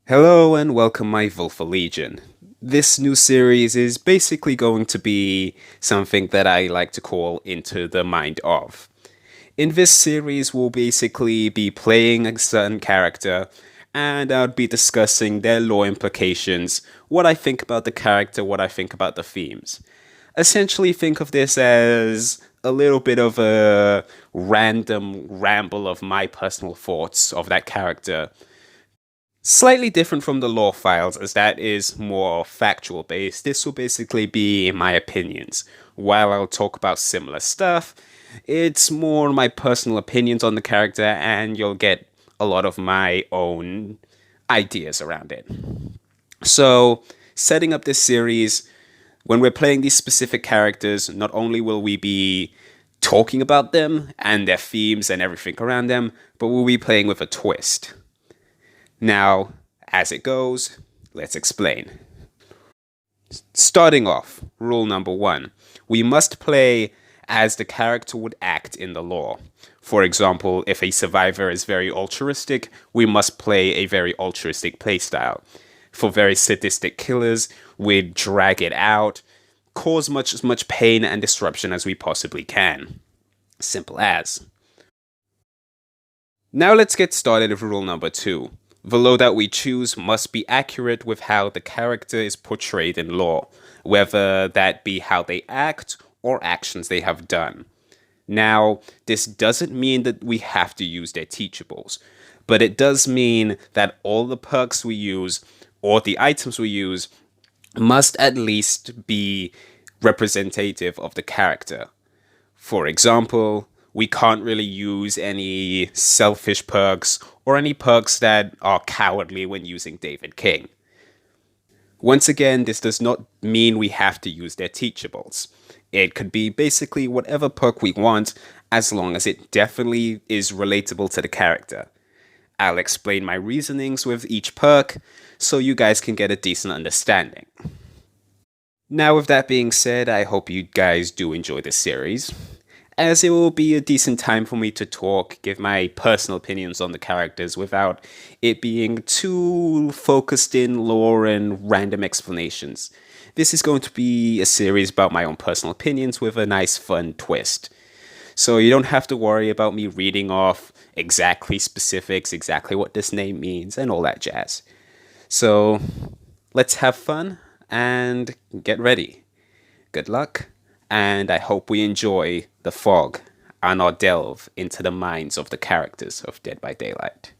Hello and welcome my Volfa Legion. This new series is basically going to be something that I like to call Into the Mind of. In this series, we'll basically be playing a certain character and I'll be discussing their lore implications, what I think about the character, what I think about the themes. Essentially, think of this as a little bit of a random ramble of my personal thoughts of that character. Slightly different from the lore files, as that is more factual based. This will basically be my opinions. While I'll talk about similar stuff, it's more my personal opinions on the character, and you'll get a lot of my own ideas around it. So, setting up this series, when we're playing these specific characters, not only will we be talking about them and their themes and everything around them, but we'll be playing with a twist. Now, as it goes, let's explain. Starting off, rule number 1. We must play as the character would act in the lore. For example, if a survivor is very altruistic, we must play a very altruistic playstyle. For very sadistic killers, we'd drag it out, cause as much pain and disruption as we possibly can. Simple as. Now let's get started with rule number 2. The lore that we choose must be accurate with how the character is portrayed in lore, whether that be how they act or actions they have done. Now, this doesn't mean that we have to use their teachables, but it does mean that all the perks we use or the items we use must at least be representative of the character. For example, we can't really use any selfish perks or any perks that are cowardly when using David King. Once again, this does not mean we have to use their teachables. It could be basically whatever perk we want, as long as it definitely is relatable to the character. I'll explain my reasonings with each perk, so you guys can get a decent understanding. Now with that being said, I hope you guys do enjoy this series, as it will be a decent time for me to talk, give my personal opinions on the characters without it being too focused in lore and random explanations. This is going to be a series about my own personal opinions with a nice fun twist. So you don't have to worry about me reading off exactly specifics, exactly what this name means, and all that jazz. So let's have fun and get ready. Good luck. And I hope we enjoy the fog and our delve into the minds of the characters of Dead by Daylight.